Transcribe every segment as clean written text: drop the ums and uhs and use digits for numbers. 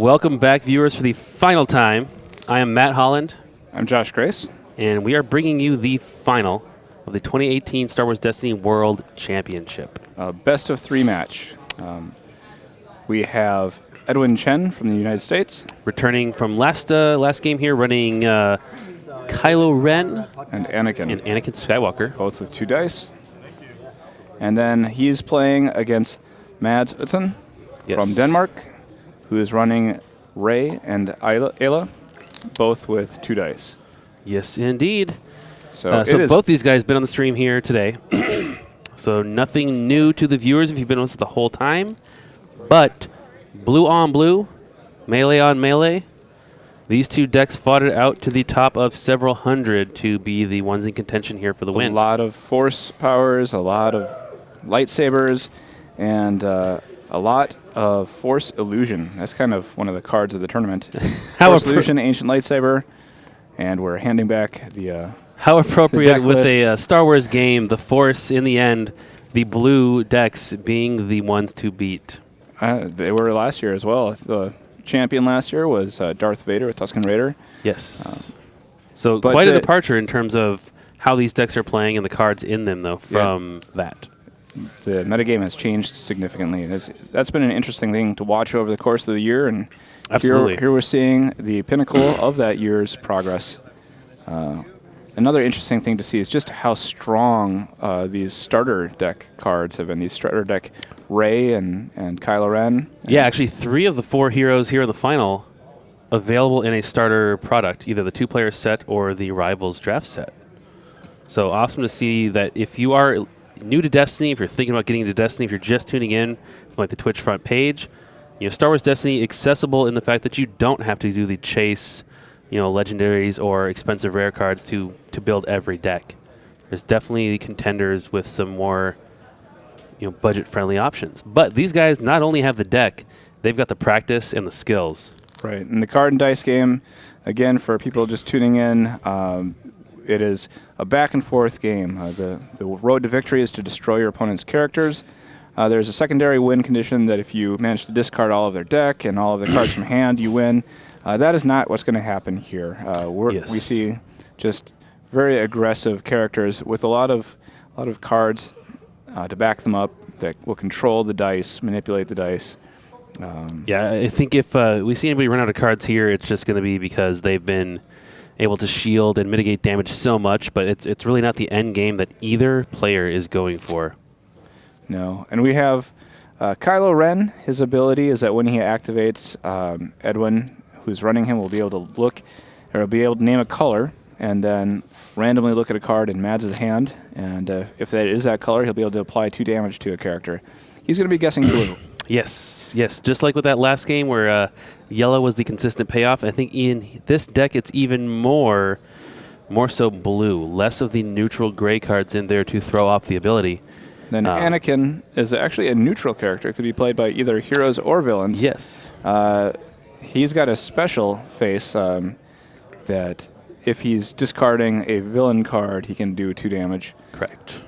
Welcome back, viewers, for the final time. I am Matt Holland. I'm Josh Grace. And we are bringing you the final of the 2018 Star Wars Destiny World Championship. Best of 3 match. We have Edwin Chen from the United States. Returning from last game here, running Kylo Ren and Anakin Skywalker. Both with 2 dice. And then he's playing against Mads Utzon from Denmark, who is running Rey and Ayla, both with 2 dice. Yes, indeed. So both these guys been on the stream here today. So nothing new to the viewers if you've been with us the whole time. But blue on blue, melee on melee. These 2 decks fought it out to the top of several hundred to be the ones in contention here for the win. A lot of force powers, a lot of lightsabers, and a lot of Force Illusion. That's kind of one of the cards of the tournament. Force Illusion, Ancient Lightsaber, and we're handing back the How appropriate the with a Star Wars game, the Force, in the end, the blue decks being the ones to beat. They were last year as well. The champion last year was Darth Vader, a Tusken Raider. Yes. So quite a departure in terms of how these decks are playing and the cards in them, though, from that. The metagame has changed significantly. That's been an interesting thing to watch over the course of the year. And here we're seeing the pinnacle of that year's progress. Another interesting thing to see is just how strong these starter deck cards have been. These starter deck Rey and Kylo Ren. Yeah, actually 3 of the 4 heroes here in the final available in a starter product, either the 2-player set or the Rivals draft set. So awesome to see that if you are new to Destiny, if you're thinking about getting into Destiny, if you're just tuning in from like the Twitch front page, Star Wars Destiny accessible in the fact that you don't have to do the chase, legendaries or expensive rare cards to build every deck. There's definitely contenders with some more budget-friendly options. But these guys not only have the deck, they've got the practice and the skills. Right. And the card and dice game, again, for people just tuning in, it is a back-and-forth game. The road to victory is to destroy your opponent's characters. There's a secondary win condition that if you manage to discard all of their deck and all of the cards from hand, you win. That is not what's going to happen here. We see just very aggressive characters with a lot of cards to back them up that will control the dice, manipulate the dice. Yeah, I think if we see anybody run out of cards here, it's just going to be because they've been able to shield and mitigate damage so much, but it's really not the end game that either player is going for. No, and we have Kylo Ren. His ability is that when he activates, Edwin, who's running him, will be able to look, or be able to name a color, and then randomly look at a card in Mads' hand, and if that is that color, he'll be able to apply 2 damage to a character. He's going to be guessing blue. Yes, just like with that last game where yellow was the consistent payoff. I think in this deck it's even more so blue, less of the neutral gray cards in there to throw off the ability. Then Anakin is actually a neutral character. It could be played by either heroes or villains. Yes. He's got a special face that if he's discarding a villain card, he can do 2 damage. Correct.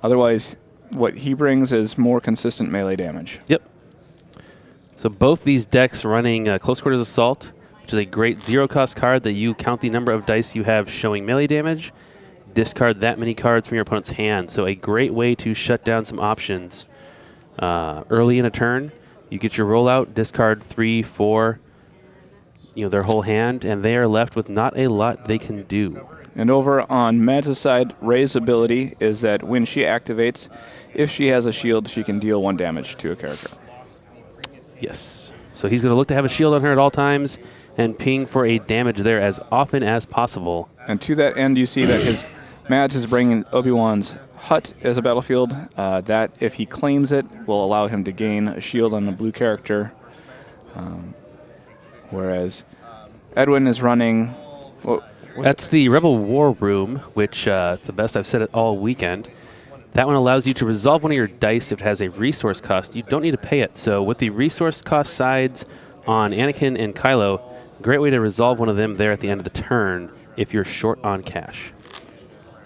Otherwise, what he brings is more consistent melee damage. Yep. So both these decks running Close Quarters Assault, which is a great 0-cost card that you count the number of dice you have showing melee damage, discard that many cards from your opponent's hand. So a great way to shut down some options early in a turn. You get your rollout, discard 3, 4, their whole hand, and they are left with not a lot they can do. And over on Mads' side, Rey's ability is that when she activates, if she has a shield, she can deal 1 damage to a character. Yes. So he's going to look to have a shield on her at all times and ping for a damage there as often as possible. And to that end, you see that Mads is bringing Obi-Wan's hut as a battlefield. That, if he claims it, will allow him to gain a shield on a blue character. Whereas Edwin is running... That's the Rebel War Room, which is the best I've said it all weekend. That one allows you to resolve one of your dice if it has a resource cost. You don't need to pay it. So with the resource cost sides on Anakin and Kylo, great way to resolve one of them there at the end of the turn if you're short on cash.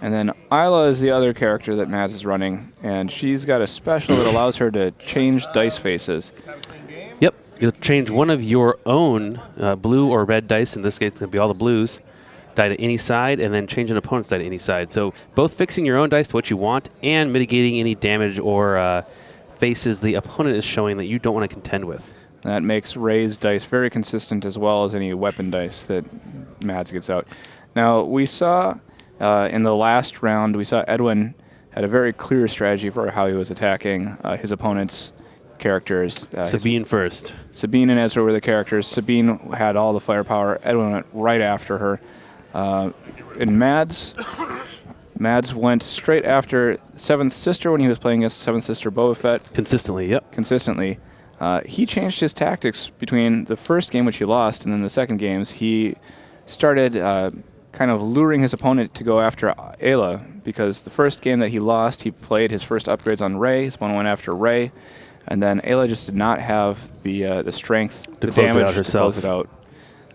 And then Ayla is the other character that Mads is running, and she's got a special that allows her to change dice faces. Yep. You'll change one of your own blue or red dice. In this case, it's going to be all the blues. Die to any side, and then change an opponent's die to any side. So both fixing your own dice to what you want and mitigating any damage or faces the opponent is showing that you don't want to contend with. That makes Ray's dice very consistent, as well as any weapon dice that Mads gets out. Now, we saw in the last round, we saw Edwin had a very clear strategy for how he was attacking his opponent's characters. Sabine first. Sabine and Ezra were the characters. Sabine had all the firepower. Edwin went right after her. And Mads went straight after Seventh Sister when he was playing against Seventh Sister Boba Fett. Consistently, yep. Consistently. He changed his tactics between the first game, which he lost, and then the second games. He started kind of luring his opponent to go after Ayla, because the first game that he lost, he played his first upgrades on Rey. His opponent went after Rey, and then Ayla just did not have the strength, the damage to close it out.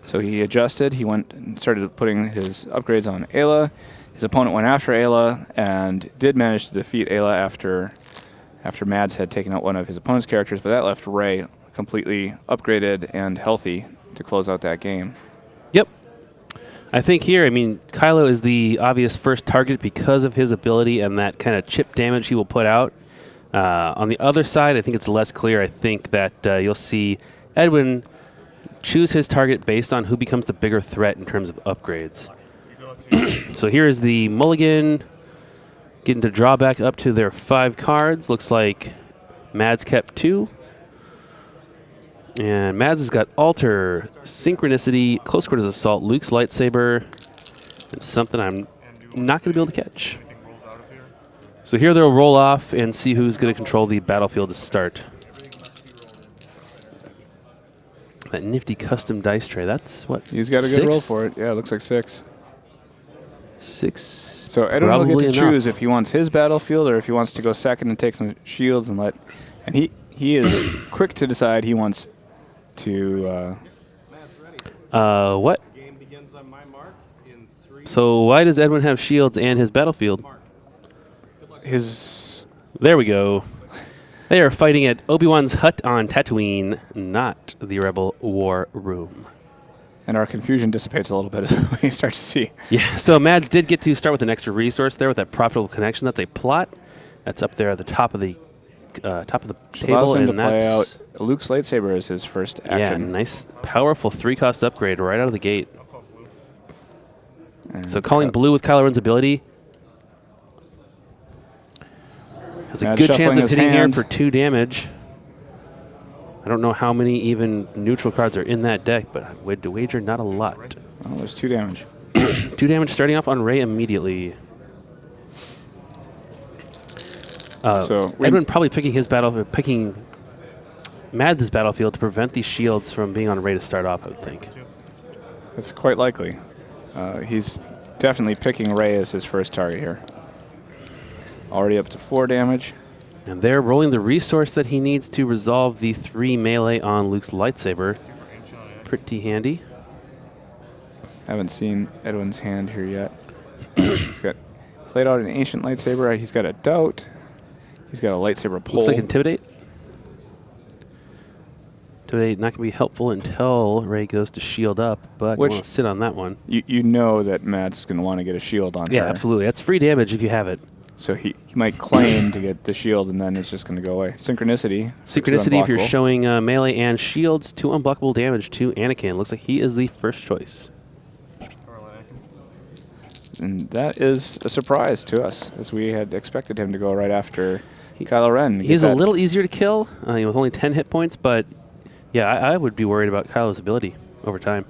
So he adjusted. He went and started putting his upgrades on Ayla. His opponent went after Ayla and did manage to defeat Ayla after Mads had taken out one of his opponent's characters, but that left Rey completely upgraded and healthy to close out that game. Yep. I think here, I mean, Kylo is the obvious first target because of his ability and that kind of chip damage he will put out. On the other side, I think it's less clear. I think that you'll see Edwin choose his target based on who becomes the bigger threat in terms of upgrades. So here is the mulligan, getting to draw back up to their 5 cards. Looks like Mads kept 2. And Mads has got Alter, Synchronicity, Close Quarters Assault, Luke's Lightsaber, and something I'm not going to be able to catch. So here they'll roll off and see who's going to control the battlefield to start. That nifty custom dice tray. That's what? He's got a 6? good roll for it. Yeah, it looks like 6. 6. So Edwin will get to choose if he wants his battlefield or if he wants to go second and take some shields and let. And he is quick to decide he wants to. What? So why does Edwin have shields and his battlefield? There we go. They are fighting at Obi-Wan's hut on Tatooine, not the Rebel War Room. And our confusion dissipates a little bit as we start to see. Yeah, so Mads did get to start with an extra resource there with that profitable connection. That's a plot. That's up there at the top of the table, and and play out Luke's lightsaber is his first action. Yeah, nice, powerful 3-cost upgrade right out of the gate. And so calling blue with Kylo Ren's ability has a good chance of hitting here for 2 damage. I don't know how many even neutral cards are in that deck, but I would wager not a lot. Oh, there's 2 damage. 2 damage starting off on Rey immediately. So Edwin probably picking Mads' battlefield to prevent these shields from being on Rey to start off, I would think. That's quite likely. He's definitely picking Rey as his first target here. Already up to 4 damage. And they're rolling the resource that he needs to resolve the 3 melee on Luke's lightsaber. Pretty handy. Haven't seen Edwin's hand here yet. He's got played out an ancient lightsaber. He's got a doubt. He's got a lightsaber pole. Looks like Intimidate. Intimidate not going to be helpful until Rey goes to shield up, but you want to sit on that one. You know that Matt's is going to want to get a shield on her. Yeah, absolutely. That's free damage if you have it. So he might claim to get the shield, and then it's just going to go away. Synchronicity. Synchronicity if you're showing melee and shields, 2 unblockable damage to Anakin. Looks like he is the first choice. And that is a surprise to us, as we had expected him to go right after Kylo Ren. He's a little easier to kill with only 10 hit points, but yeah, I would be worried about Kylo's ability over time.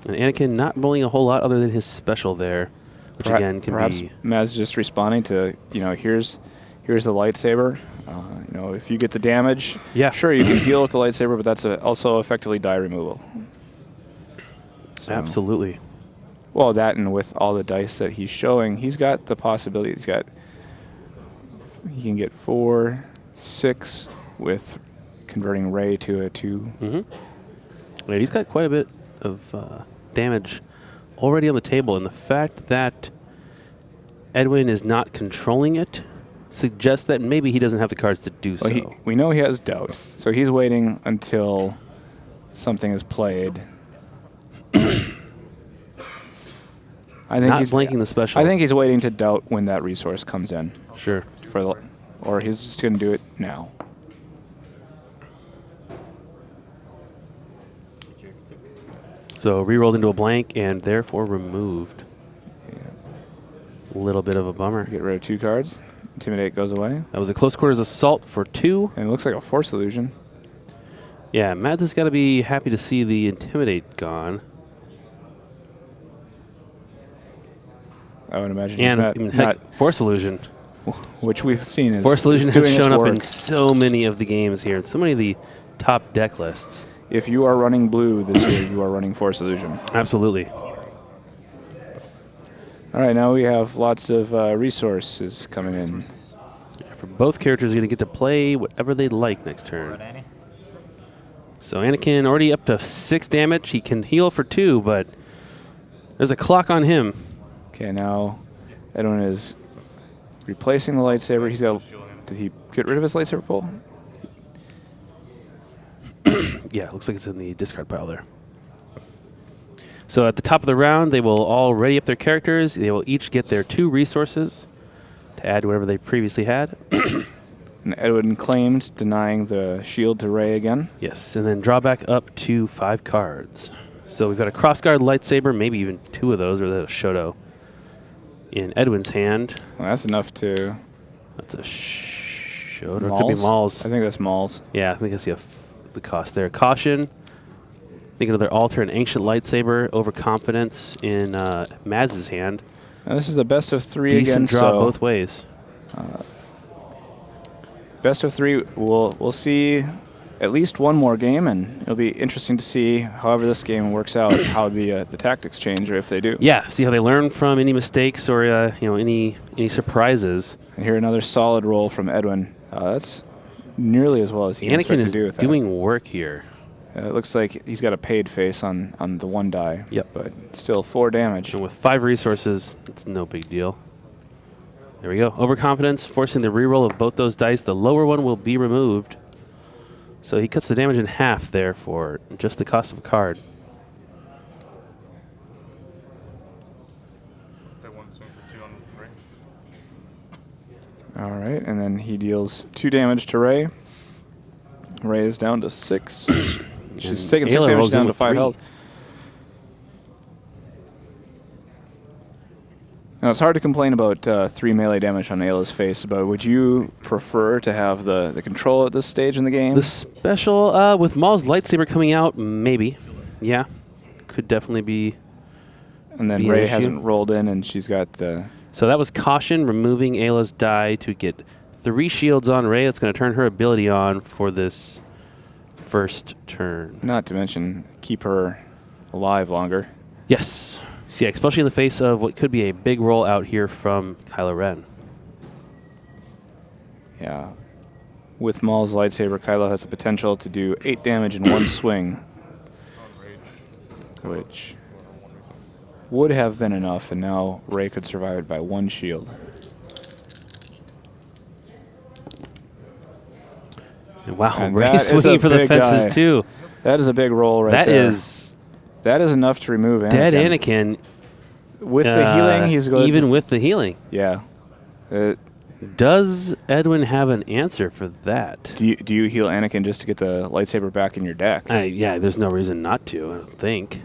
And Anakin not rolling a whole lot other than his special there. Which again can perhaps be. Maz just responding to, here's the lightsaber. If you get the damage, yeah, sure you can heal with the lightsaber, but that's also effectively die removal. So, absolutely. Well, that and with all the dice that he's showing, he's got the possibility. He can get 4, 6 with converting Rey to a 2. Yeah, he's got quite a bit of damage already on the table, and the fact that Edwin is not controlling it suggests that maybe he doesn't have the cards to do Well, so. we know he has doubt, so he's waiting until something is played. I think Not he's blanking the special. I think he's waiting to doubt when that resource comes in. Sure. Or he's just going to do it now. So re-rolled into a blank and therefore removed. A little bit of a bummer. Get rid of 2 cards. Intimidate goes away. That was a close quarters assault for 2. And it looks like a Force Illusion. Yeah, Mads has got to be happy to see the Intimidate gone. I would imagine And he's heck, Force Illusion. which we've seen is Force Illusion has doing shown its up in work. so many of the games here, and so many of the top deck lists. If you are running blue this year, you are running Force Illusion. Absolutely. All right, now we have lots of resources coming in. For both characters, you're going to get to play whatever they like next turn. So Anakin already up to 6 damage. He can heal for 2, but there's a clock on him. Okay, now Edwin is replacing the lightsaber. He's got. Did he get rid of his lightsaber pull? Yeah, it looks like it's in the discard pile there. So at the top of the round, they will all ready up their characters. They will each get their 2 resources to add whatever they previously had. And Edwin claimed, denying the shield to Rey again. Yes, and then draw back up to 5 cards. So we've got a crossguard lightsaber, maybe even 2 of those, or the Shoto in Edwin's hand. Well, that's enough to. That's a Shoto. It could be Maul's. I think that's Maul's. Yeah, I think I see the cost there. Caution. Think another alter and ancient lightsaber. Overconfidence in Mads' hand. Now this is the best of 3 Decent again. draw So both ways. best of 3. We'll see at least one more game, and it'll be interesting to see, however this game works out, how the tactics change, or if they do. Yeah, see how they learn from any mistakes or any surprises. And here another solid roll from Edwin. That's nearly as well as he can Anakin expect to is do with that. doing work here. It looks like he's got a paid face on the 1 die. Yep. But still 4 damage. And with 5 resources, it's no big deal. There we go. Overconfidence, forcing the reroll of both those dice. The lower one will be removed. So he cuts the damage in half there for just the cost of a card. All right, and then he deals 2 damage to Rey. Rey is down to 6. She's taking 6 Ayla damage rolls in down to with 5 3. health. Now, it's hard to complain about 3 melee damage on Ayla's face, but would you prefer to have the control at this stage in the game? The special, with Maul's lightsaber coming out, maybe. Yeah, could definitely be. And then be an Rey issue. hasn't rolled in, and she's got the... So that was Caution, removing Ayla's die to get 3 shields on Rey. That's going to turn her ability on for this first turn. Not to mention keep her alive longer. Yes. So yeah, especially in the face of what could be a big roll out here from Kylo Ren. Yeah. With Maul's lightsaber, Kylo has the potential to do 8 damage in 1 swing, which would have been enough, and now Rey could survive it by 1 shield. And wow, And Rey's that is swinging a for the big fences die. too. That is a big roll right That there. is That is enough to remove Anakin. dead Anakin. With the healing, he's going even to... with the healing. Yeah. Does Edwin have an answer for that? Do you heal Anakin just to get the lightsaber back in your deck? Yeah, there's no reason not to, I don't think.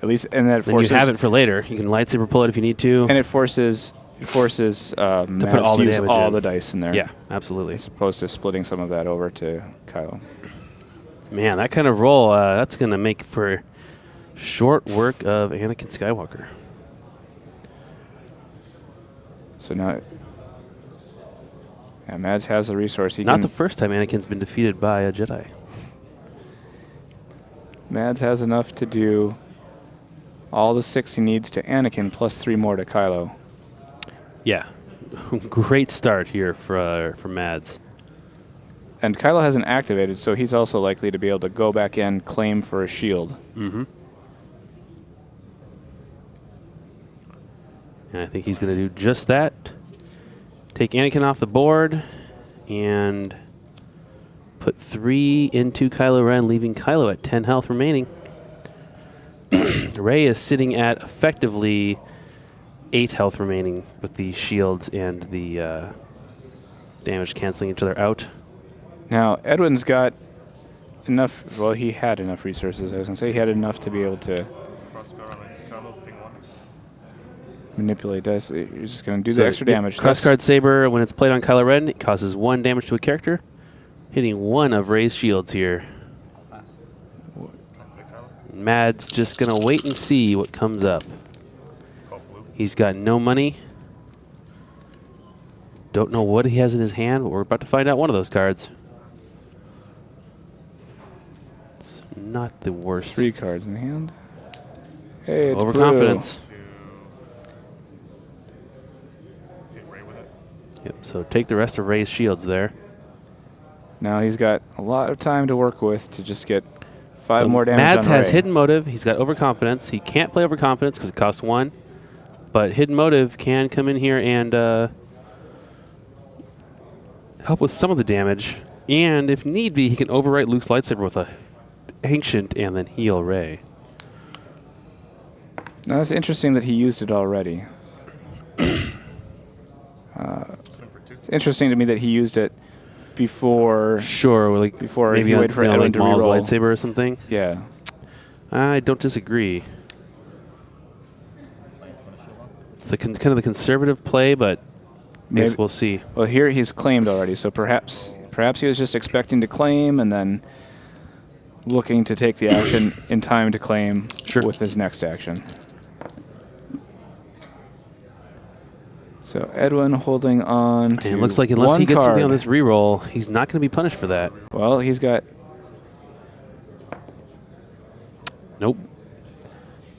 At least, and that Then forces... you have it for later. You can lightsaber pull it if you need to. And it forces Mads put all to the use damage all in. the dice in there. Yeah, absolutely. As opposed to splitting some of that over to Kylo. Man, that kind of roll, that's going to make for short work of Anakin Skywalker. So now... Yeah, Mads has the resource. He Not can, the first time Anakin's been defeated by a Jedi. Mads has enough to do all the 6 he needs to Anakin plus 3 more to Kylo. Yeah, great start here for Mads. And Kylo hasn't activated, so he's also likely to be able to go back in, claim for a shield. Mm-hmm. And I think he's going to do just that. Take Anakin off the board and put 3 into Kylo Ren, leaving Kylo at 10 health remaining. Rey is sitting at effectively 8 health remaining with the shields and the damage canceling each other out. Now, Edwin's got enough, well, he had enough resources. I was going to say he had enough to be able to manipulate dice. You're just going to do the extra damage. Crossguard Saber, when it's played on Kylo Ren, it causes 1 damage to a character, hitting 1 of Rey's shields here. Mad's just going to wait and see what comes up. He's got no money. Don't know what he has in his hand, but we're about to find out one of those cards. It's not the worst. 3 cards in hand. Hey, it's overconfidence. Yep, so take the rest of Rey's shields there. Now he's got a lot of time to work with to just get 5 more damage Mads on has Rey. hidden motive. He's got overconfidence. He can't play overconfidence because it costs 1. But hidden motive can come in here and help with some of the damage. And if need be, he can overwrite Luke's lightsaber with a Ancient and then heal Rey. Now it's interesting that he used it already. It's interesting to me that he used it before. Sure, like before maybe he on waited for Edwin like to Maul's reroll. lightsaber or something. Yeah. I don't disagree. It's the kind of the conservative play, but I guess we'll see. Well, here he's claimed already, so perhaps he was just expecting to claim and then looking to take the action in time to claim with his next action. So Edwin holding on to and it looks like unless he gets card. something on this reroll, he's not going to be punished for that. Well, he's got... Nope.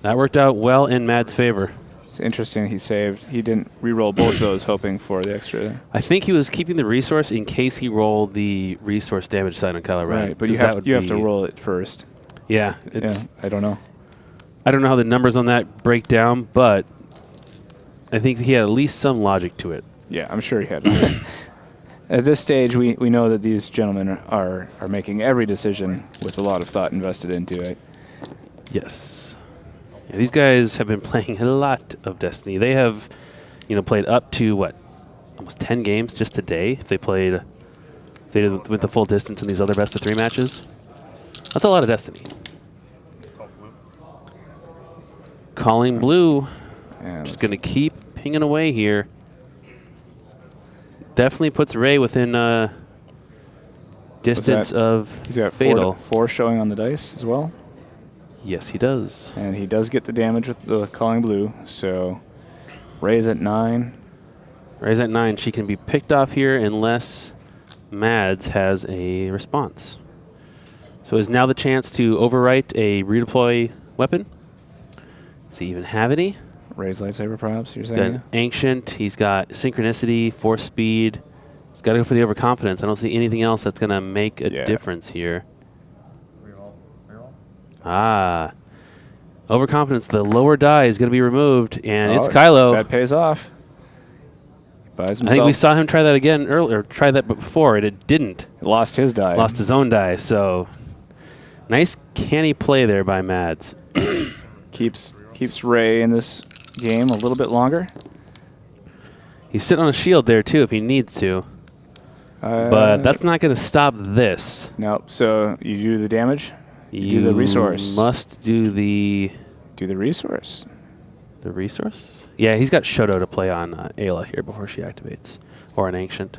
That worked out well in Mad's favor. It's interesting he saved. He didn't reroll both those, hoping for the extra. I think he was keeping the resource in case he rolled the resource damage side on Kylo Ren. Right, but you have to roll it first. Yeah, it's. I don't know. I don't know how the numbers on that break down, but I think he had at least some logic to it. Yeah, I'm sure he had. At this stage, we know that these gentlemen are making every decision with a lot of thought invested into it. Yes. Yeah, these guys have been playing a lot of Destiny. They have, played up to what, almost 10 games just today. If they played, with the full distance in these other best of 3 matches. That's a lot of Destiny. Calling blue. Yeah, just going to keep pinging away here. Definitely puts Rey within distance of he's got fatal. 4 showing on the dice as well. Yes, he does. And he does get the damage with the calling blue. So Rey's at 9. Rey's at 9. She can be picked off here unless Mads has a response. So is now the chance to overwrite a redeploy weapon. Does he even have any? Rey's lightsaber, perhaps, you're He's saying? got Ancient. He's got Synchronicity, Force Speed. He's got to go for the overconfidence. I don't see anything else that's going to make a difference here. Ah. Overconfidence. The lower die is going to be removed, and it's Kylo. That pays off. Buys himself. I think we saw him try that again earlier, try that before, and it didn't. Lost his die. Lost his own die, so nice canny play there by Mads. Keeps Rey in this game a little bit longer. He's sitting on a shield there, too, if he needs to. But that's not going to stop this. No, so you do the damage? You do the resource. Must do the... Do the resource. The resource? Yeah, he's got Shoto to play on Ayla here before she activates. Or an Ancient.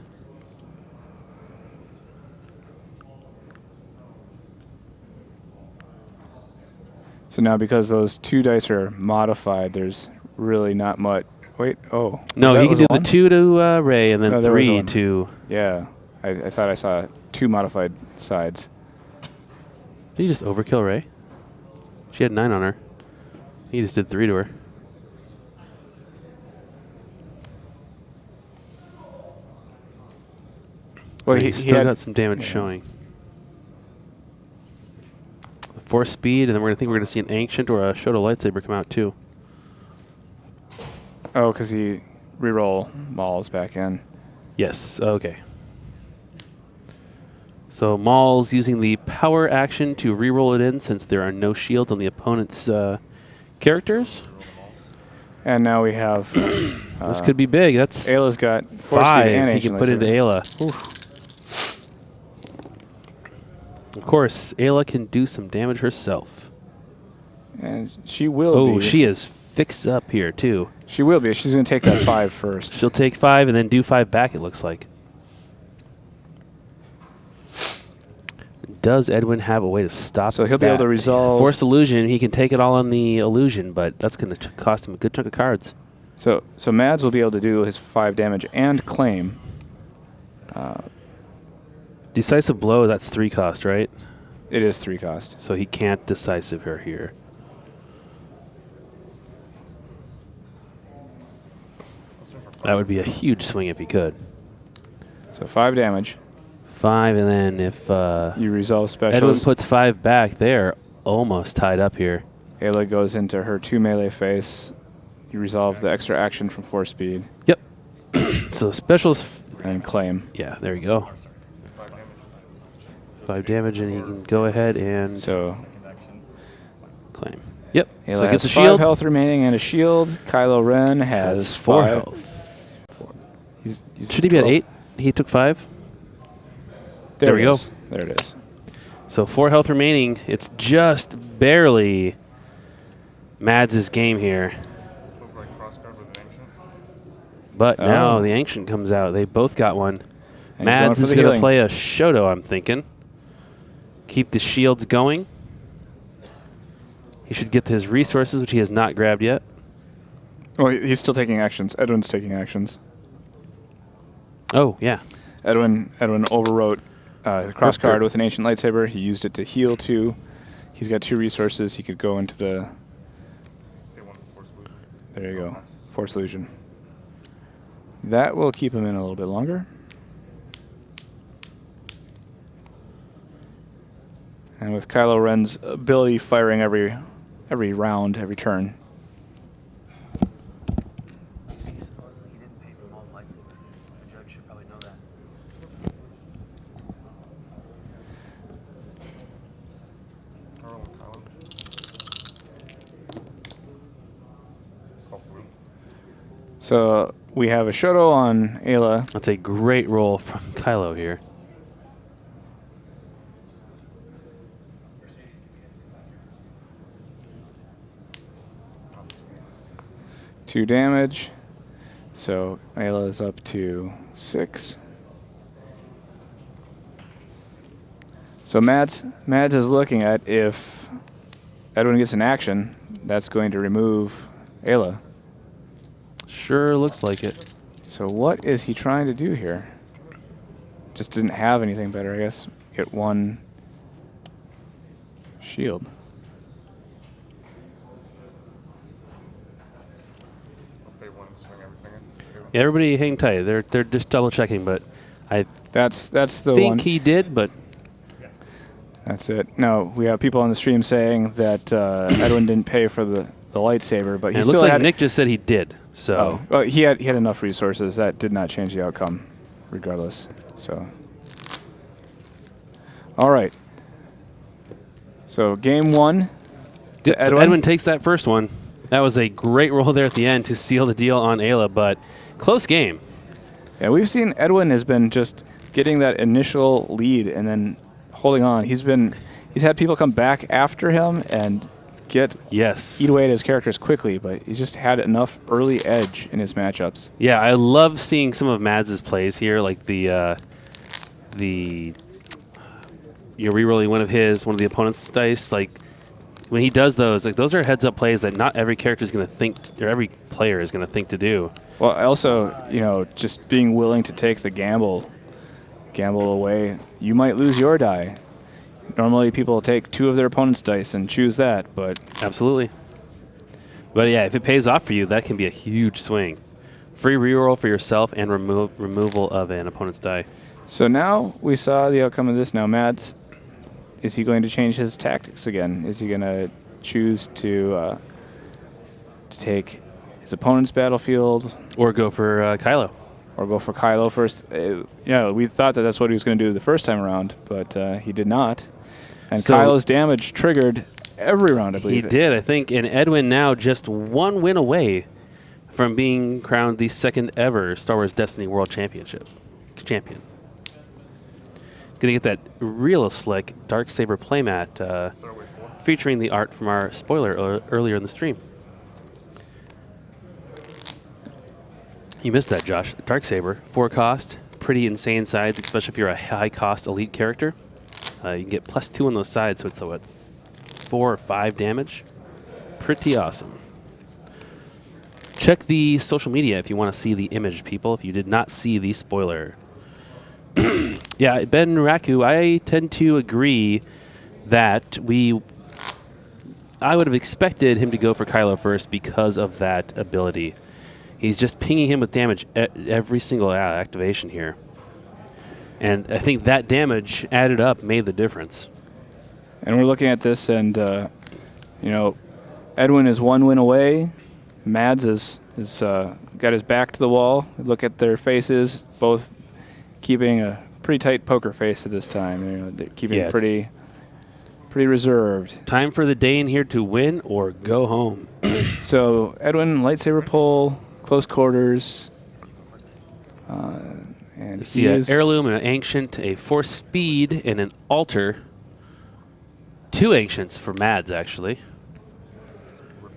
So now because those 2 dice are modified, there's really not much. Wait, oh. No, he can do the 2 to Rey and then 3 to... Yeah, I thought I saw 2 modified sides. Did he just overkill Rey? She had 9 on her. He just did 3 to her. Well, he's still got some damage showing. Force speed, and then we're going to see an Ancient or a Shoto lightsaber come out too. Oh, because he reroll Mauls back in. Yes, okay. So Maul's using the power action to reroll it in since there are no shields on the opponent's characters. And now we have... this could be big. That's Ayla's got force speed 5 and he ancient can put into lightsaber. Ayla. Of course, Ayla can do some damage herself. And she will be. Oh, she is fixed up here, too. She will be. She's going to take that 5 first. She'll take 5 and then do 5 back, it looks like. Does Edwin have a way to stop So he'll be able to resolve... Force illusion, he can take it all on the illusion, but that's going to cost him a good chunk of cards. So Mads will be able to do his 5 damage and claim. Decisive blow, that's 3 cost, right? It is 3 cost. So he can't decisive her here. That would be a huge swing if he could. So 5 damage. 5, and then if You resolve specials. Edwin puts 5 back, they're almost tied up here. Ayla goes into her 2 melee face. You resolve the extra action from force speed. Yep. So specials. And claim. Yeah, there you go. 5 damage, and he can go ahead and So claim. Yep. Ayla So it has gets a 5 shield. health remaining and a shield. Kylo Ren has 4 5. health. He's Should he be at 12. 8? He took 5. There we it go. is. There it is. So 4 health remaining. It's just barely Mads' game here. But now the Ancient comes out. They both got one. And he's Mads for is the going to healing. play a Shoto, I'm thinking. Keep the shields going. He should get his resources, which he has not grabbed yet. Oh, he's still taking actions. Edwin's taking actions. Oh, yeah. Edwin overwrote the cross card Rip. with an ancient lightsaber. He used it to heal 2. He's got 2 resources. He could go into the... There you go. Force illusion. That will keep him in a little bit longer. And with Kylo Ren's ability firing every round, every turn. So we have a Shoto on Ayla. That's a great roll from Kylo here. Two damage. So Ayla is up to 6. So Mads is looking at if Edwin gets an action, that's going to remove Ayla. Sure looks like it. So what is he trying to do here? Just didn't have anything better, I guess. Get 1 shield. Yeah, everybody hang tight. They're just double checking, but I That's the think one. he did, but That's it. No, we have people on the stream saying that Edwin didn't pay for the lightsaber, but he it still looks like had. Nick just said he did. So Oh, well, he had enough resources. That did not change the outcome, regardless. So, all right. So game 1. Yep, so Edwin takes that first one. That was a great roll there at the end to seal the deal on Ayla, but close game. Yeah, we've seen Edwin has been just getting that initial lead and then holding on. He's had people come back after him and eat away at his characters quickly, but he's just had enough early edge in his matchups. Yeah, I love seeing some of Mads' plays here, like you're rerolling one of the opponent's dice. Like when he does those, like those are heads-up plays that not every character is going to think, or every player is going to think to do. Well, also, just being willing to take the gamble away. You might lose your die. Normally, people take 2 of their opponent's dice and choose that, but Absolutely. But yeah, if it pays off for you, that can be a huge swing. Free reroll for yourself and removal of an opponent's die. so now we saw the outcome of this. Now, Mads, is he going to change his tactics again? Is he going to choose to take his opponent's battlefield. Or go for Kylo. Or go for Kylo first. We thought that that's what he was going to do the first time around, but he did not. And So Kylo's damage triggered every round, I believe. He did, I think. And Edwin now just one win away from being crowned the second ever Star Wars Destiny World champion. He's going to get that real slick Darksaber playmat featuring the art from our spoiler earlier in the stream. You missed that, Josh. Darksaber, 4 cost, pretty insane sides, especially if you're a high-cost elite character. You can get +2 on those sides, so it's what, 4 or 5 damage. Pretty awesome. Check the social media if you want to see the image, people, if you did not see the spoiler. Yeah, Ben Raku, I tend to agree that I would have expected him to go for Kylo first because of that ability. He's just pinging him with damage every single activation here. And I think that damage added up made the difference. And we're looking at this, and, Edwin is 1 win away. Mads is got his back to the wall. Look at their faces, both keeping a pretty tight poker face at this time. They're keeping it pretty reserved. Time for the day in here to win or go home. So Edwin, lightsaber pull, close quarters. And you see an heirloom and an ancient, a force speed, and an altar. 2 ancients for Mads, actually.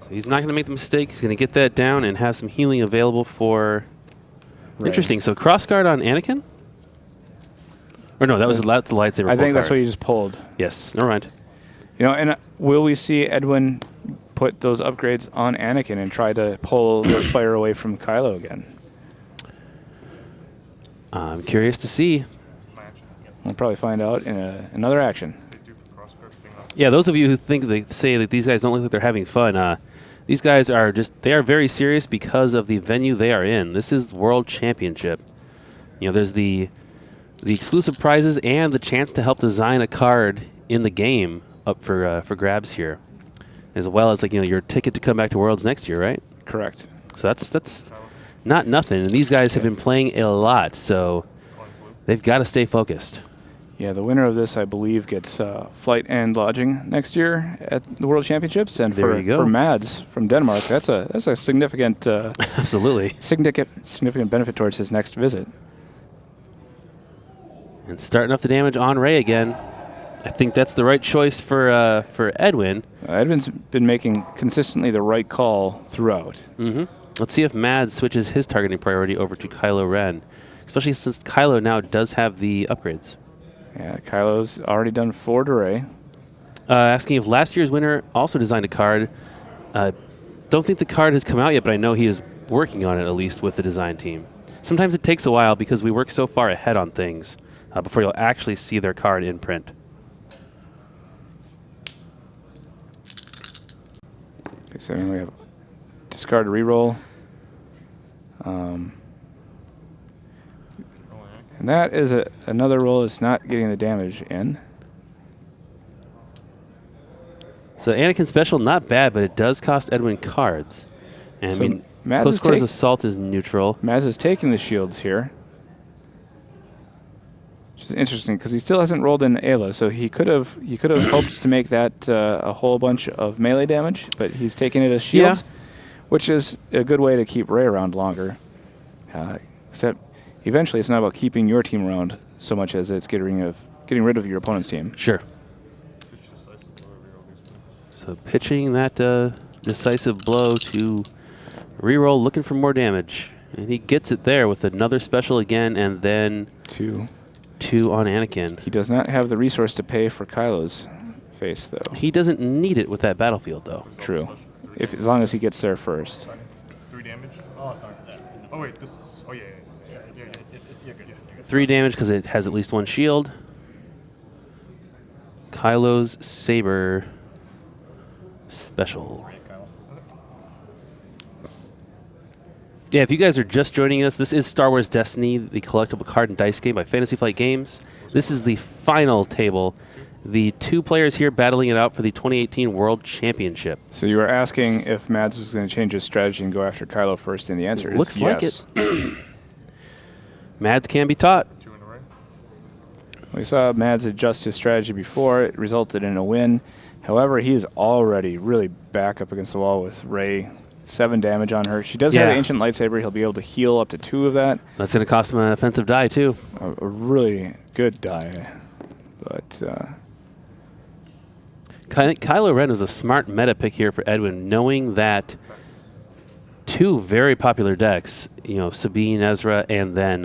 So he's not going to make the mistake. He's going to get that down and have some healing available for... Right. Interesting. So crossguard on Anakin? Or no, that's the lightsaber. I think that's what you just pulled. Yes. Never mind. And will we see Edwin put those upgrades on Anakin and try to pull the fire away from Kylo again? I'm curious to see. We'll probably find out in another action. Yeah, those of you who say that these guys don't look like they're having fun, these guys are they are very serious because of the venue they are in. This is World Championship. There's the exclusive prizes and the chance to help design a card in the game up for grabs here, as well as your ticket to come back to Worlds next year, right? Correct. So that's not nothing. And these guys have been playing a lot, so they've got to stay focused. Yeah, the winner of this, I believe, gets flight and lodging next year at the World Championships. And for Mads from Denmark, that's a significant absolutely significant benefit towards his next visit. And starting up the damage on Rey again. I think that's the right choice for Edwin. Edwin's been making consistently the right call throughout. Mm-hmm. Let's see if Mads switches his targeting priority over to Kylo Ren, especially since Kylo now does have the upgrades. Yeah, Kylo's already done 4 to Rey. Asking if last year's winner also designed a card. Don't think the card has come out yet, but I know he is working on it, at least with the design team. Sometimes it takes a while because we work so far ahead on things before you'll actually see their card in print. Okay, so we have discard reroll. And that is another roll that's not getting the damage in. So Anakin special, not bad, but it does cost Edwin cards. And so I mean, Maz close quarters assault is neutral. Maz is taking the shields here. Which is interesting because he still hasn't rolled in Ayla, so he could have hoped to make that a whole bunch of melee damage, but he's taking it as shields, which is a good way to keep Rey around longer. Except eventually it's not about keeping your team around so much as it's getting rid of your opponent's team. Sure. So pitching that decisive blow to reroll, looking for more damage. And he gets it there with another special again, and then 2 on Anakin. He does not have the resource to pay for Kylo's face, though. He doesn't need it with that battlefield, though. True. As long as he gets there first. 3 damage? Oh, sorry. Oh, wait. Oh, yeah. You're good. 3 damage because it has at least 1 shield. Kylo's Saber special. Yeah, if you guys are just joining us, this is Star Wars Destiny, the collectible card and dice game by Fantasy Flight Games. This is the final table, The two players here battling it out for the 2018 World Championship. So you were asking if Mads was going to change his strategy and go after Kylo first, and the answer is Looks yes. like it. Mads can be taught. 2 in a row. We saw Mads adjust his strategy before. It resulted in a win. However, he is already really back up against the wall with Rey. 7 damage on her. She does have an Ancient Lightsaber. He'll be able to heal up to 2 of that. That's going to cost him an offensive die, too. A really good die. But Kylo Ren is a smart meta pick here for Edwin, knowing that 2 very popular decks, Sabine, Ezra, and then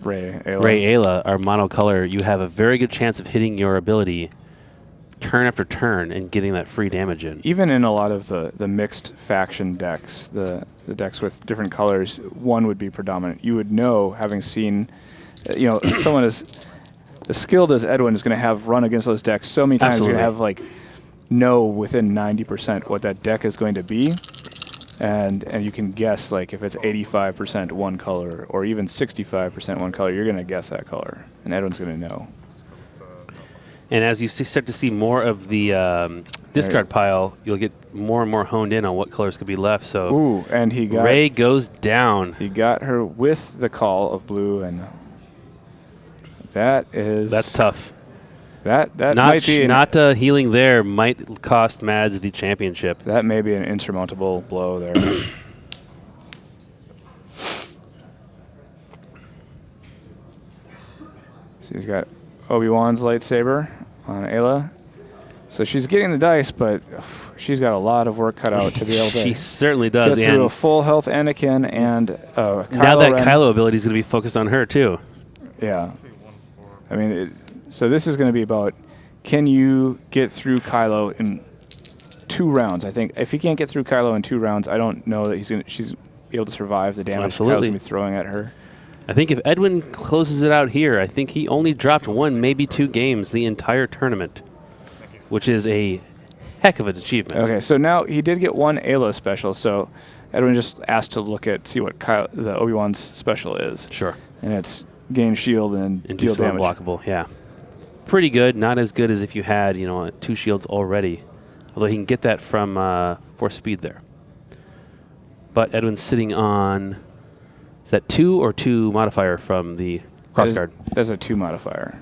Rey Ayla are monocolor. You have a very good chance of hitting your ability turn after turn and getting that free damage in. Even in a lot of the mixed faction decks, the decks with different colors, 1 would be predominant. You would know, having seen, someone as skilled as Edwin is going to have run against those decks so many times. Absolutely. You're going to have know within 90% what that deck is going to be, and you can guess if it's 85% one color or even 65% one color, you're going to guess that color, and Edwin's going to know. And as you start to see more of the discard pile, you'll get more and more honed in on what colors could be left. So Ooh, and Rey goes down. He got her with the call of blue, and that's tough. That might be not healing there might cost Mads the championship. That may be an insurmountable blow there. So he's got Obi-Wan's lightsaber on Ayla. So she's getting the dice, but she's got a lot of work cut out to be able to She certainly does. get through a full health Anakin and Kylo now that Ren. Kylo ability is going to be focused on her, too. Yeah. I mean, so this is going to be about, can you get through Kylo in 2 rounds? I think if he can't get through Kylo in 2 rounds, I don't know that she's able to survive the damage Kylo's going to be throwing at her. I think if Edwin closes it out here, I think he only dropped 1, maybe 2 games the entire tournament, which is a heck of an achievement. Okay, so now he did get 1 Ayla special, so Edwin just asked to see what the Obi-Wan's special is. Sure. And it's gain shield and deal do damage. Unblockable, yeah. Pretty good, not as good as if you had 2 shields already, although he can get that from force speed there. But Edwin's sitting on, is that 2 or 2 modifier from the crossguard? That's a 2 modifier.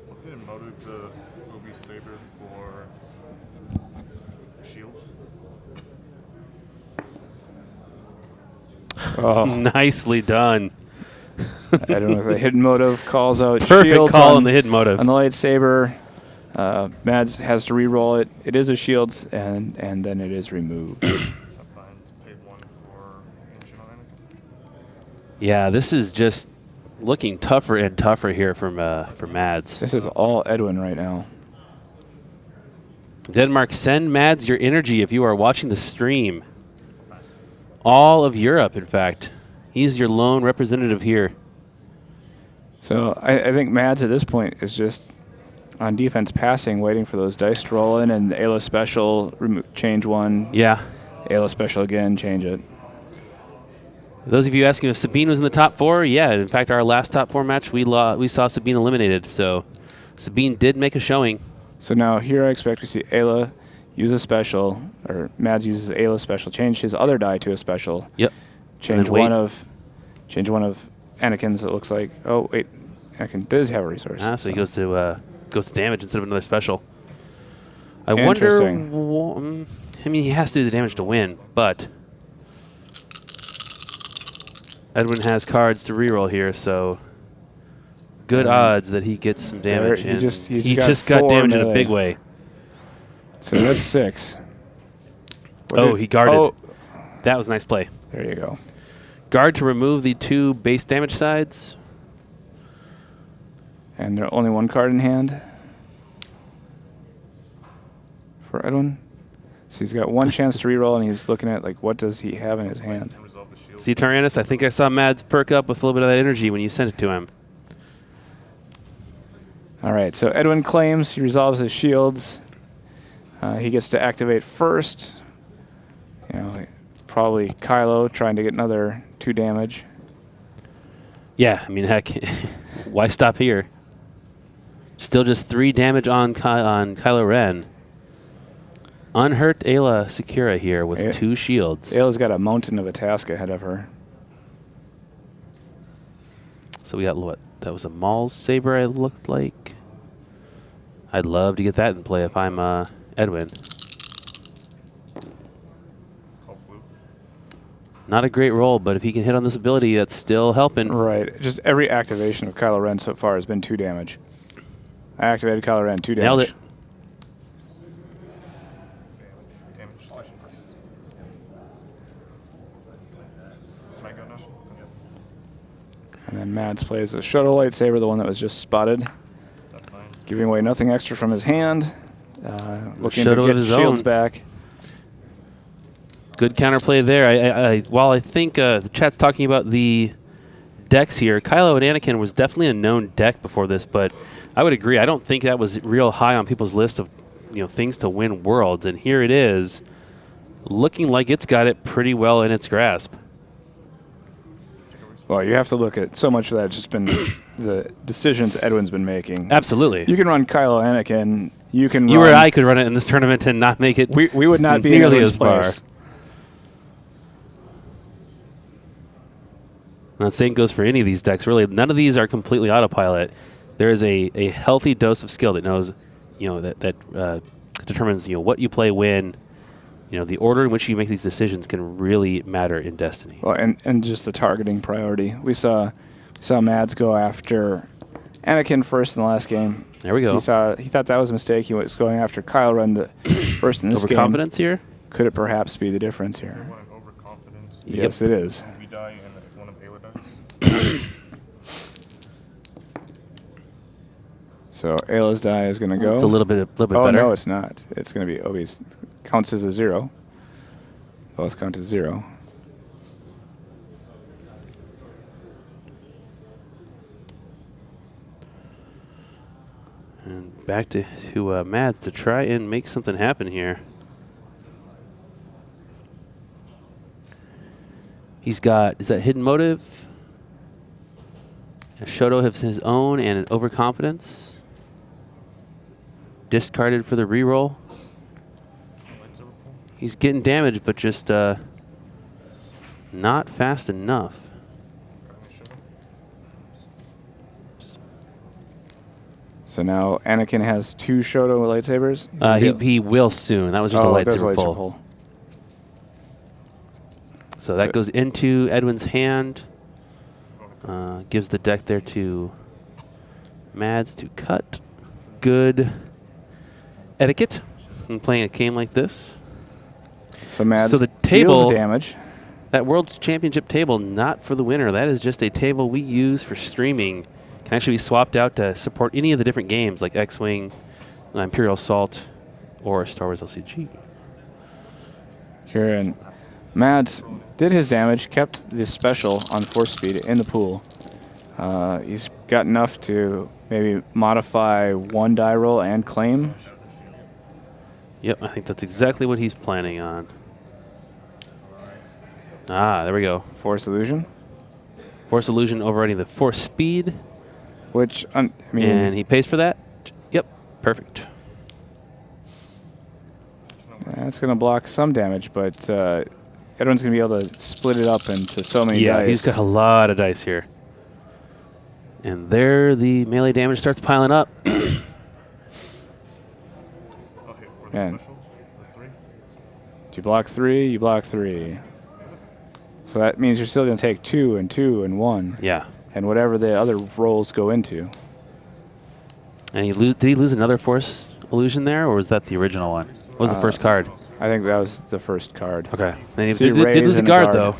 What did it motive the Obi Saber for shields? Oh, Nicely done. Edwin with a hidden motive calls out Perfect shields call on the hidden motive. on the lightsaber. Mads has to re-roll it. It is a shields, and then it is removed. That binds paid 1 for Ancient Anakin. Yeah, this is just looking tougher and tougher here for Mads. This is all Edwin right now. Denmark, send Mads your energy if you are watching the stream. All of Europe, in fact. He's your lone representative here. So I think Mads at this point is just on defense passing, waiting for those dice to roll in, and Ayla special, change 1. Yeah. Ayla special again, change it. Those of you asking if Sabine was in the top 4, yeah. In fact, our last top 4 match, we saw Sabine eliminated. So Sabine did make a showing. So now here I expect to see Ayla use a special, or Mads uses Ayla special, change his other die to a special. Yep. Change one of Anakin's. It looks like. Oh wait, Anakin does have a resource. So he goes to damage instead of another special. I Interesting. wonder. I mean, he has to do the damage to win, but Edwin has cards to reroll here, so good odds that he gets some damage. He and just got 4 damage in a melee. big way. So that's 6. He guarded. Oh, that was a nice play. there you go. Guard to remove the 2 base damage sides. And there only 1 card in hand for Edwin. So he's got 1 chance to reroll, and he's looking at what does he have in his hand. And resolve the shield. See, Tyrannus, I think I saw Mads perk up with a little bit of that energy when you sent it to him. All right, so Edwin claims he resolves his shields. He gets to activate first. Probably Kylo trying to get another 2 damage. Yeah, I mean, heck, why stop here? Still just 3 damage on Kylo Ren. Unhurt Ayla Secura here with 2 shields. Ayla's got a mountain of a task ahead of her. So we got what? That was a Maul's Saber, it looked like. I'd love to get that in play if I'm Edwin. Not a great roll, but if he can hit on this ability, that's still helping. Right. Just every activation of Kylo Ren so far has been 2 damage. I activated Kylo Ren, 2 damage. Nailed it. And then Mads plays a Shuttle Lightsaber, the one that was just spotted. Giving away nothing extra from his hand. Looking to get shields back. Good counterplay there. While I think the chat's talking about the decks here, Kylo and Anakin was definitely a known deck before this, but I would agree. I don't think that was real high on people's list of things to win Worlds, and here it is, looking like it's got it pretty well in its grasp. Well, you have to look at so much of that. It's just been the decisions Edwin's been making. Absolutely. You can run Kylo Anakin. You or I could run it in this tournament and not make it. We would not be nearly in as far. Place. And the same goes for any of these decks. Really, none of these are completely autopilot. There is a healthy dose of skill that knows, that determines what you play when. The order in which you make these decisions can really matter in Destiny. Well, and just the targeting priority. We saw Mads go after Anakin first in the last game. There we go. He thought that was a mistake. He was going after Kylo Ren first in this game. Overconfidence here? Could it perhaps be the difference here? Yep. Yes, it is. We die and one of Ayla dies. So Ayla's die is going to go. It's a little bit better. Oh, no, it's not. It's going to be Obi's. Counts as a 0. Both count as 0. And back to Mads to try and make something happen here. He's got, is that hidden motive? Shoto has his own and an overconfidence. Discarded for the reroll. He's getting damaged, but just not fast enough. So now Anakin has 2 Shoto lightsabers? He will soon. That was just a lightsaber pull. So that goes into Edwin's hand. Gives the deck there to Mads to cut. Good etiquette in playing a game like this. So Mads the table deals damage. That World's Championship table, not for the winner. That is just a table we use for streaming. Can actually be swapped out to support any of the different games like X-Wing, Imperial Assault, or Star Wars LCG. Here, and Mads did his damage, kept the special on force speed in the pool. He's got enough to maybe modify 1 die roll and claim. Yep, I think that's exactly what he's planning on. Ah, there we go. Force Illusion. Force Illusion overriding the force speed. Which, I mean... And he pays for that? Yep, perfect. That's going to block some damage, but Edwin's going to be able to split it up into so many dice. Yeah, he's got a lot of dice here. And there the melee damage starts piling up. And you block 3, you block 3. So that means you're still going to take 2 and 2 and 1. Yeah. And whatever the other rolls go into. And did he lose another Force Illusion there, or was that the original one? What was the first card? I think that was the first card. Okay. And he did lose a guard, though.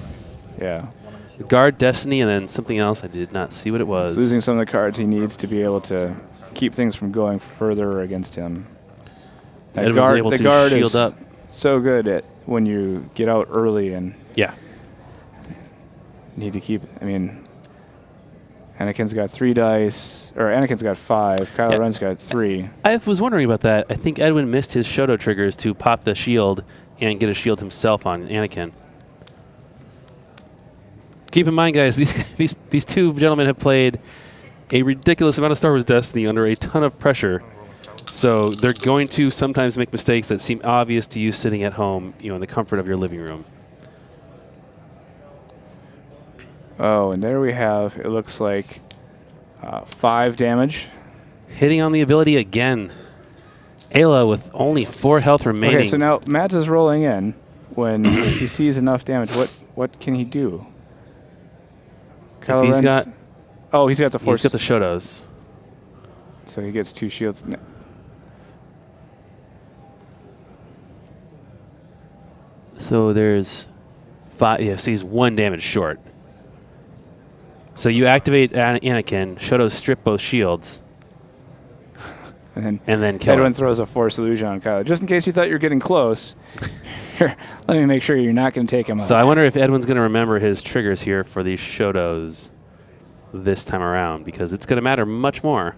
Yeah. The guard, Destiny, and then something else. I did not see what it was. He's losing some of the cards he needs to be able to keep things from going further against him. Edwin's able to guard shield is up. So good at when you get out early and need to keep. I mean, Anakin's got 3 dice, or Anakin's got 5. Kylo Ren's got 3. I was wondering about that. I think Edwin missed his Shoto triggers to pop the shield and get a shield himself on Anakin. Keep in mind, guys, these 2 gentlemen have played a ridiculous amount of Star Wars Destiny under a ton of pressure. So they're going to sometimes make mistakes that seem obvious to you sitting at home, in the comfort of your living room. Oh, and there we have, it looks like 5 damage. Hitting on the ability again. Ayla with only 4 health remaining. Okay, so now Mads is rolling in. When he sees enough damage, what can he do? He's got the force. He's got the Shotos. So he gets 2 shields. So there's 5. Yeah, so he's 1 damage short. So you activate Anakin. Shotos strip both shields. And then kill Edwin him. throws a force illusion on Kylo. Just in case you thought you were getting close, here, let me make sure you're not going to take him out. So I wonder if Edwin's going to remember his triggers here for these Shotos this time around, because it's going to matter much more.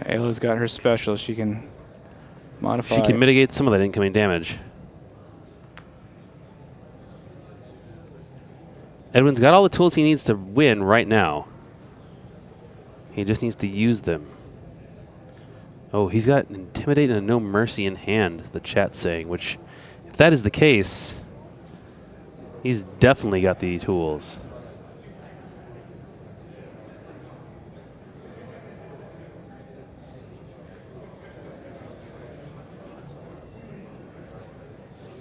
Ayla's got her special. She can modify. She can mitigate some of that incoming damage. Edwin's got all the tools he needs to win right now. He just needs to use them. Oh, he's got Intimidate and a No Mercy in hand, the chat's saying, which, if that is the case, he's definitely got the tools.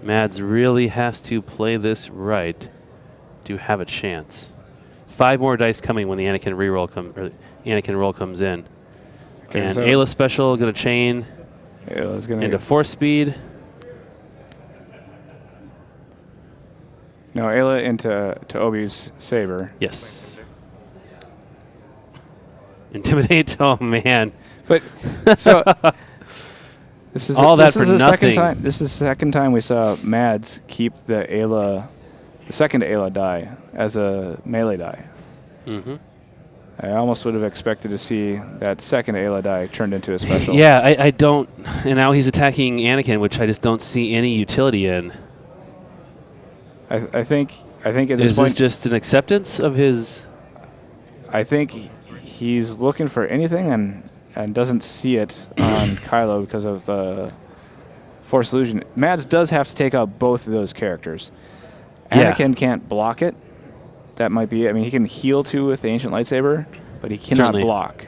Mads really has to play this right to have a chance. 5 more dice coming when the Anakin Anakin roll comes in. Okay, and so Ayla special going to chain Ayla's gonna into force speed. No, Ayla into Obi's saber. Yes. Intimidate. Oh man. But so this is all that this for is the nothing. second time. This is the second time we saw Mads keep the second Ayla die as a melee die. Mm-hmm. I almost would have expected to see that second Ayla die turned into a special. Yeah, I don't. And now he's attacking Anakin, which I just don't see any utility in. I think at this Is point, this just an acceptance of his? I think he's looking for anything and doesn't see it on Kylo because of the Force Illusion. Mads does have to take out both of those characters. Yeah. Anakin can't block it. That might be it. I mean, he can heal too with the Ancient Lightsaber, but he cannot Certainly. block.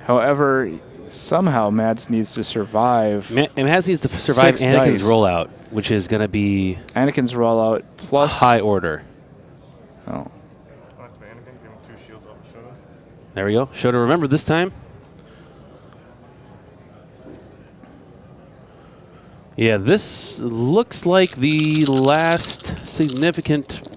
However, somehow Mads needs to survive. Mads needs to survive 6 Anakin's dice. rollout, which is going to be Anakin's rollout plus high order. Oh, Activate Anakin, give him 2 shields off the Shoto. There we go. Shoto remember this time. Yeah, this looks like the last significant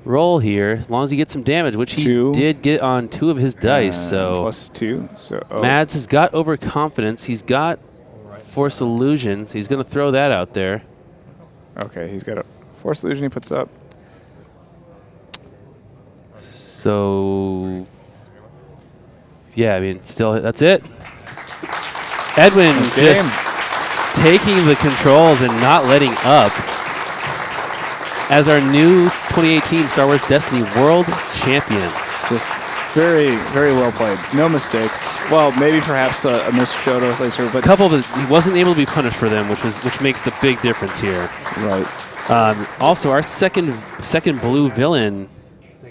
roll here. As long as he gets some damage, which he 2. did get on 2 of his dice. and So plus 2. So Mads has got overconfidence. He's got Force Illusions. He's going to throw that out there. Okay, he's got a Force Illusion he puts up. So, yeah, I mean, still, that's it. Edwin Nice just game. taking the controls and not letting up as our new 2018 Star Wars Destiny World Champion. Just very, very well played. No mistakes. Well, maybe perhaps a missed Shoto Slicer, but Couple of he wasn't able to be punished for them, which makes the big difference here. right. Also, our second blue villain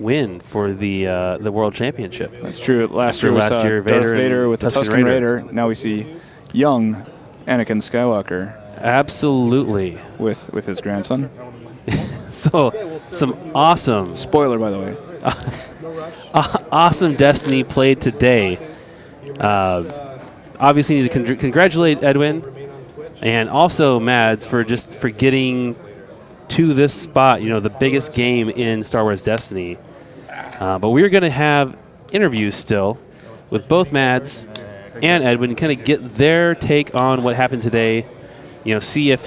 win for the World Championship. That's true. Last After year we last saw year, Darth Vader Vader and with the Tusken Tusken Raider. Raider. Now we see young Anakin Skywalker Absolutely. with his grandson. So, some awesome Spoiler, by the way. awesome Destiny played today. Obviously, need to congratulate Edwin and also Mads for getting to this spot. You know, the biggest game in Star Wars Destiny. But we're going to have interviews still with both Mads and Edwin, kind of get their take on what happened today. You know, see if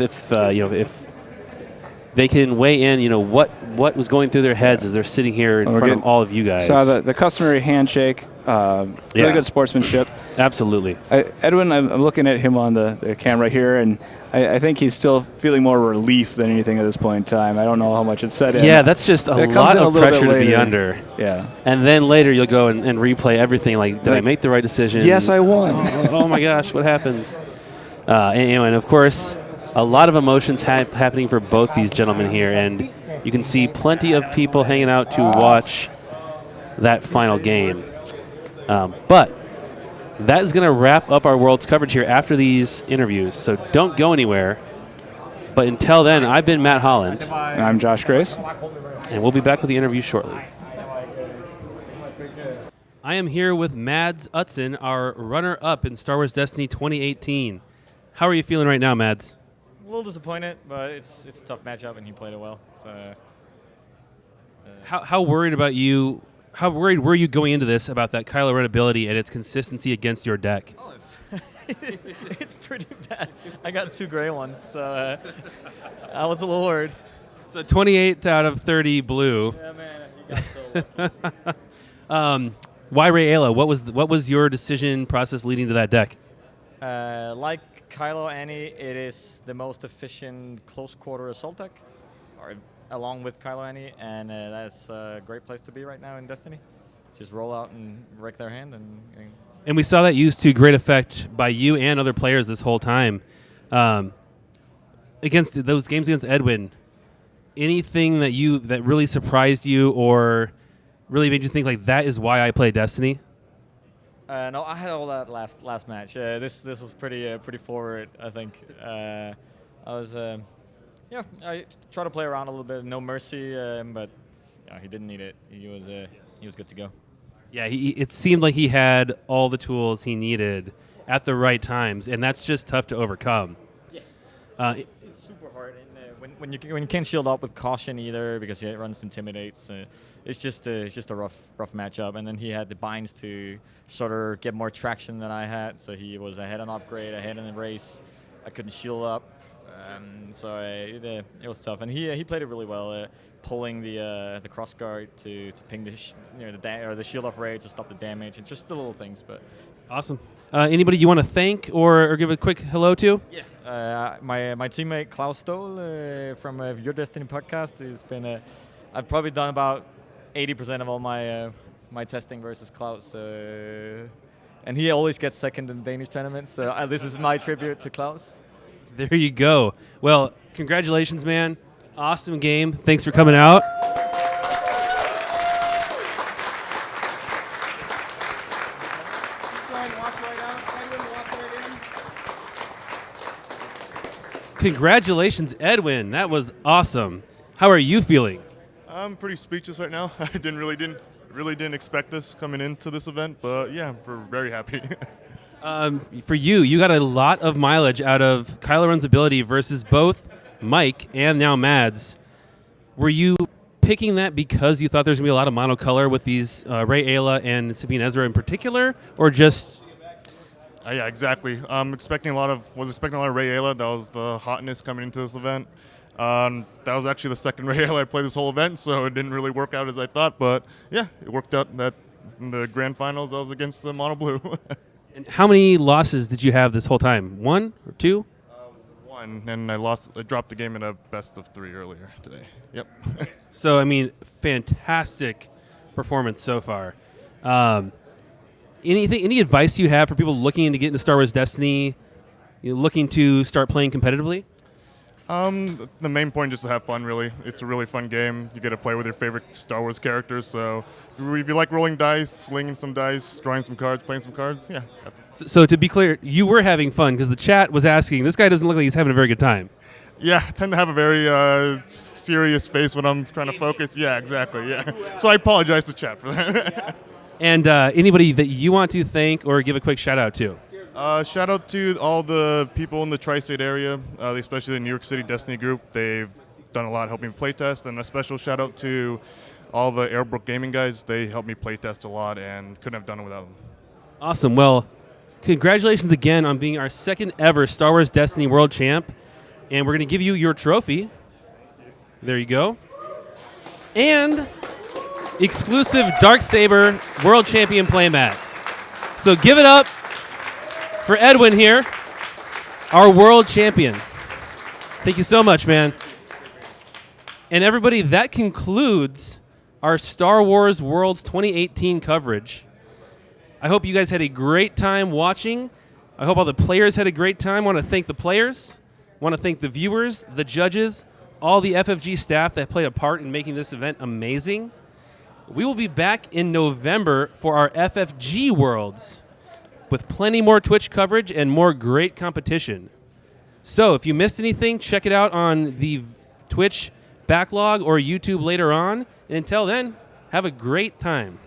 they can weigh in. What was going through their heads as they're sitting here in front of all of you guys. Saw the customary handshake. Really good sportsmanship. Absolutely. Edwin, I'm looking at him on the camera here, and I think he's still feeling more relief than anything at this point in time. I don't know how much it's set in. Yeah, that's just a lot of pressure to be under. Yeah. And then later you'll go and replay everything like, did I make the right decision? Yes, I won. Oh my gosh, what happens? And of course, a lot of emotions happening for both these gentlemen here, and you can see plenty of people hanging out to watch that final game. But that is going to wrap up our World's coverage here after these interviews, so don't go anywhere. But until then, I've been Matt Holland. And I'm Josh Grace. And we'll be back with the interview shortly. I am here with Mads Utzon, our runner-up in Star Wars Destiny 2018. How are you feeling right now, Mads? A little disappointed, but it's a tough matchup, and he played it well. So, How worried about you? How worried were you going into this about that Kylo Ren ability and its consistency against your deck? oh, it's pretty bad. I got 2 gray ones, so I was a little worried. So 28 out of 30 blue. Yeah, man, you got so lucky. Why Rayla? What was your decision process leading to that deck? Like Kylo Annie, it is the most efficient close quarter assault deck, or along with Kylo Annie, and that's a great place to be right now in Destiny. Just roll out and wreck their hand. And we saw that used to great effect by you and other players this whole time. Against those games against Edwin, anything that really surprised you or really made you think like that is why I play Destiny? No, I had all that last match. This was pretty forward, I think. I was I tried to play around a little bit. No mercy, but he didn't need it. He was good to go. Yeah, it seemed like he had all the tools he needed at the right times, and that's just tough to overcome. Yeah, it's super hard. And when you can't shield up with caution either, because it runs intimidates. It's just a rough matchup. And then he had the binds to sort of get more traction than I had. So he was ahead on upgrade, ahead in the race. I couldn't shield up, so it was tough. And he played it really well, pulling the cross guard to ping the shield off raid to stop the damage, and just the little things. But awesome. Anybody you want to thank or give a quick hello to? Yeah, my teammate Klaus Stoll from Your Destiny podcast has been. I've probably done about 80% of all my testing versus Klaus, and he always gets second in Danish tournaments. So this is my tribute to Klaus. There you go. Well, congratulations, man. Awesome game. Thanks for coming out. Congratulations, Edwin. That was awesome. How are you feeling? I'm pretty speechless right now. I really didn't expect this coming into this event, but yeah, we're very happy. For you got a lot of mileage out of Kylo Ren's ability versus both Mike and now Mads. Were you picking that because you thought there's going to be a lot of monocolor with these Rey Ayla and Sabine Ezra in particular, or just... Yeah, exactly. Was expecting a lot of Rey Ayla. That was the hotness coming into this event. That was actually the second Rey Ayla I played this whole event, so it didn't really work out as I thought. But yeah, it worked out that in the grand finals I was against the Mono Blue. And how many losses did you have this whole time? 1 or 2? 1, and I dropped the game in a best of 3 earlier today. Yep. So, I mean, fantastic performance so far. Any advice you have for people looking to get into Star Wars Destiny, looking to start playing competitively? The main point is just to have fun, really. It's a really fun game. You get to play with your favorite Star Wars characters, so if you like rolling dice, slinging some dice, drawing some cards, playing some cards, yeah. So to be clear, you were having fun because the chat was asking, this guy doesn't look like he's having a very good time. Yeah, I tend to have a very serious face when I'm trying to focus. Yeah, exactly, yeah. So I apologize to chat for that. And anybody that you want to thank or give a quick shout-out to? Shout out to all the people in the tri-state area, especially the New York City Destiny group. They've done a lot helping me playtest, and a special shout out to all the Airbrook Gaming guys. They helped me playtest a lot and couldn't have done it without them. Awesome. Well, congratulations again on being our second ever Star Wars Destiny World Champ, and we're going to give you your trophy. There you go. And exclusive Darksaber World Champion playmat. So give it up for Edwin here, our world champion. Thank you so much, man. And everybody, that concludes our Star Wars Worlds 2018 coverage. I hope you guys had a great time watching. I hope all the players had a great time. I want to thank the players. I want to thank the viewers, the judges, all the FFG staff that played a part in making this event amazing. We will be back in November for our FFG Worlds with plenty more Twitch coverage and more great competition. So if you missed anything, check it out on the Twitch backlog or YouTube later on. And until then, have a great time.